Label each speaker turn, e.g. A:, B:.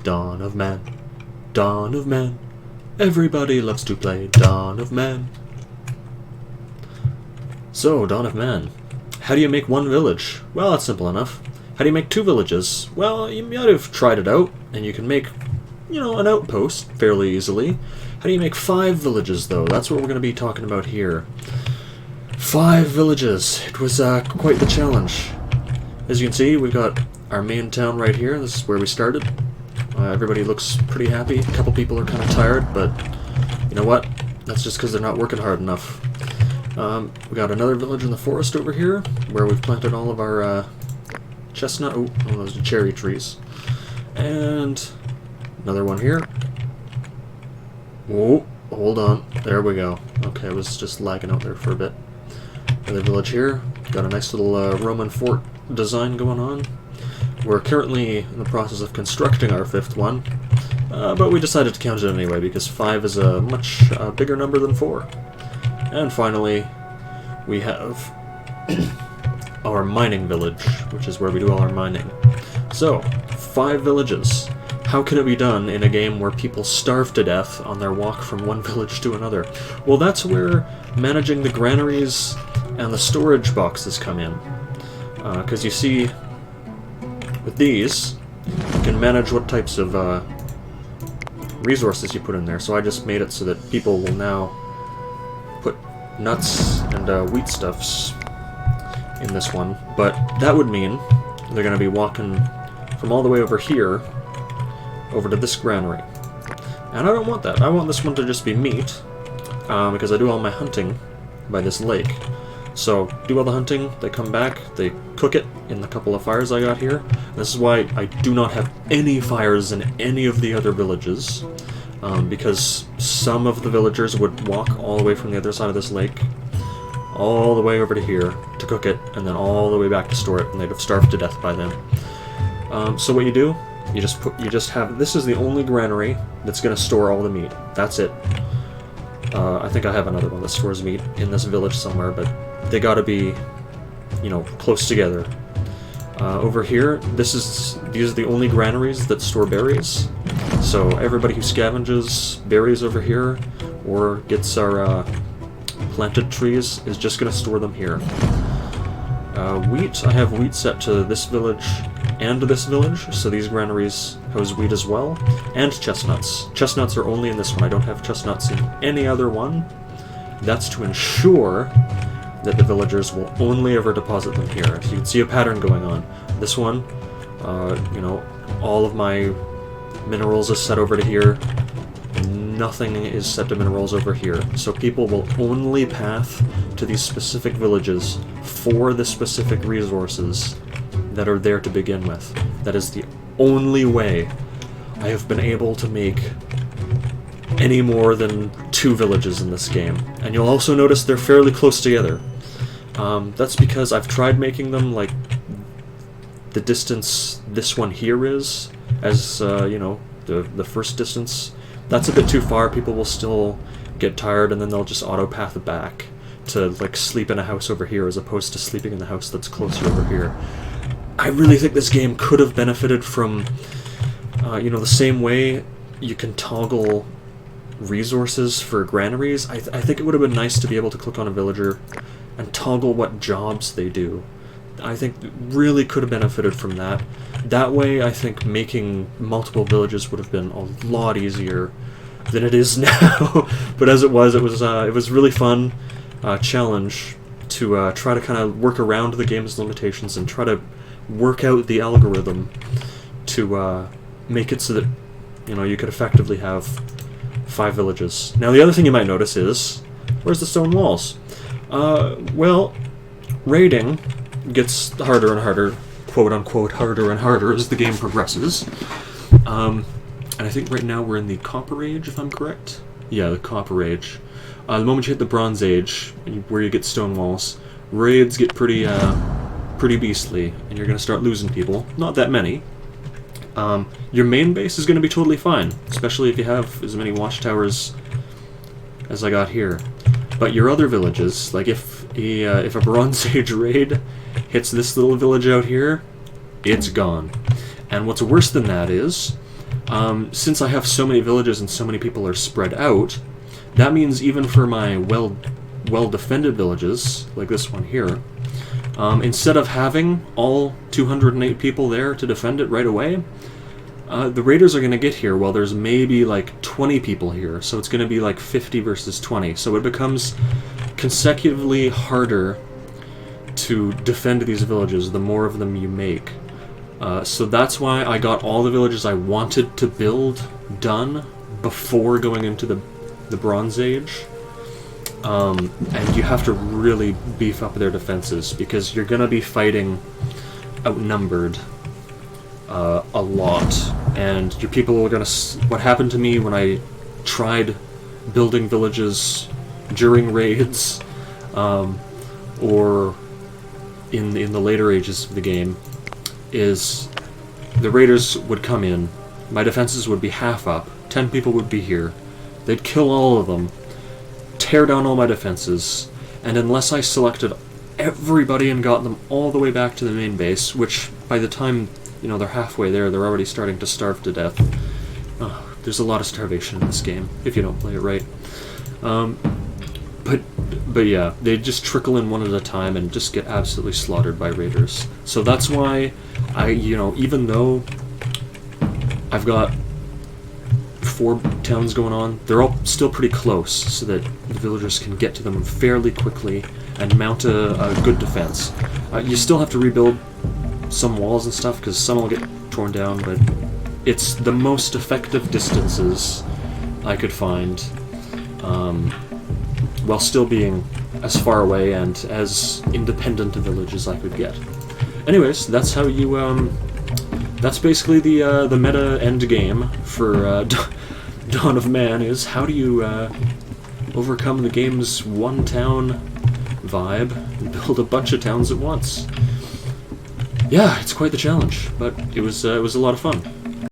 A: Dawn of Man, Dawn of Man. Everybody loves to play Dawn of Man. So, Dawn of Man. How do you make one village? Well, that's simple enough. How do you make two villages? Well, you might have tried it out, and you can make, you know, an outpost fairly easily. How do you make 5 villages, though? That's what we're going to be talking about here. 5 villages. It was quite the challenge. As you can see, we've got our main town right here. This is where we started. Everybody looks pretty happy. A couple people are kind of tired, but you know what? That's just because they're not working hard enough. We got another village in the forest over here, where we've planted all of our chestnut. Oh, those are cherry trees. And another one here. Whoa, hold on. There we go. Okay, I was just lagging out there for a bit. Another village here. Got a nice little Roman fort design going on. We're currently in the process of constructing our 5th one, but we decided to count it anyway because 5 is a much bigger number than 4. And finally, we have our mining village, which is where we do all our mining. So, 5 villages. How can it be done in a game where people starve to death on their walk from one village to another? Well, that's where managing the granaries and the storage boxes come in. Because you see, with these, you can manage what types of resources you put in there. So I just made it so that people will now put nuts and wheat stuffs in this one. But that would mean they're going to be walking from all the way over here over to this granary. And I don't want that. I want this one to just be meat, because I do all my hunting by this lake. So, do all the hunting, they come back, they cook it in the couple of fires I got here. This is why I do not have any fires in any of the other villages, because some of the villagers would walk all the way from the other side of this lake, all the way over to here to cook it, and then all the way back to store it, and they'd have starved to death by then. So what you do, you just have, this is the only granary that's going to store all the meat. That's it. I think I have another one that stores meat in this village somewhere, but they gotta be, you know, close together. Over here, these are the only granaries that store berries. So everybody who scavenges berries over here, or gets our planted trees, is just gonna store them here. Wheat, I have wheat set to this village and this village, so these granaries house wheat as well. And chestnuts. Chestnuts are only in this one. I don't have chestnuts in any other one. That's to ensure that the villagers will only ever deposit them here. So you can see a pattern going on. This one, you know, all of my minerals is set over to here. Nothing is set to minerals over here. So people will only path to these specific villages for the specific resources that are there to begin with. That is the only way I have been able to make any more than 2 villages in this game. And you'll also notice they're fairly close together. That's because I've tried making them like the distance this one here is, as you know, the first distance. That's a bit too far. People will still get tired, and then they'll just auto-path back to like sleep in a house over here as opposed to sleeping in the house that's closer over here. I really think this game could have benefited from, you know, the same way you can toggle resources for granaries. I think it would have been nice to be able to click on a villager and toggle what jobs they do. I think it really could have benefited from that. That way, I think making multiple villages would have been a lot easier than it is now. But as it was really fun challenge to try to kind of work around the game's limitations and try to work out the algorithm to make it so that, you know, you could effectively have 5 villages. Now, the other thing you might notice is, where's the stone walls? Well, raiding gets harder and harder, quote-unquote harder and harder as the game progresses. And I think right now we're in the Copper Age, if I'm correct? Yeah, the Copper Age. The moment you hit the Bronze Age, where you get stone walls, raids get pretty beastly, and you're going to start losing people. Not that many. Your main base is going to be totally fine, especially if you have as many watchtowers as I got here. But your other villages, like if a Bronze Age raid hits this little village out here, it's gone. And what's worse than that is, Since I have so many villages and so many people are spread out, that means even for my well-defended villages, like this one here, instead of having all 208 people there to defend it right away, the raiders are going to get here while there's maybe like 20 people here, so it's going to be like 50 versus 20, so it becomes consecutively harder to defend these villages the more of them you make. So that's why I got all the villages I wanted to build done before going into the Bronze Age. And you have to really beef up their defenses, because you're going to be fighting outnumbered a lot, and your people are going to... What happened to me when I tried building villages during raids, or in the later ages of the game, is the raiders would come in, my defenses would be half up, 10 people would be here, they'd kill all of them, tear down all my defenses, and unless I selected everybody and got them all the way back to the main base, which by the time, you know, they're halfway there, they're already starting to starve to death. Oh, there's a lot of starvation in this game, if you don't play it right. But yeah, they just trickle in one at a time and just get absolutely slaughtered by raiders. So that's why even though I've got 4 towns going on, they're all still pretty close, so that the villagers can get to them fairly quickly and mount a good defense. You still have to rebuild some walls and stuff, because some will get torn down, but it's the most effective distances I could find, while still being as far away and as independent a village as I could get. Anyways, that's how you, that's basically the meta end game for Dawn of Man, is how do you overcome the game's one town vibe and build a bunch of towns at once. Yeah, it's quite the challenge, but it was a lot of fun.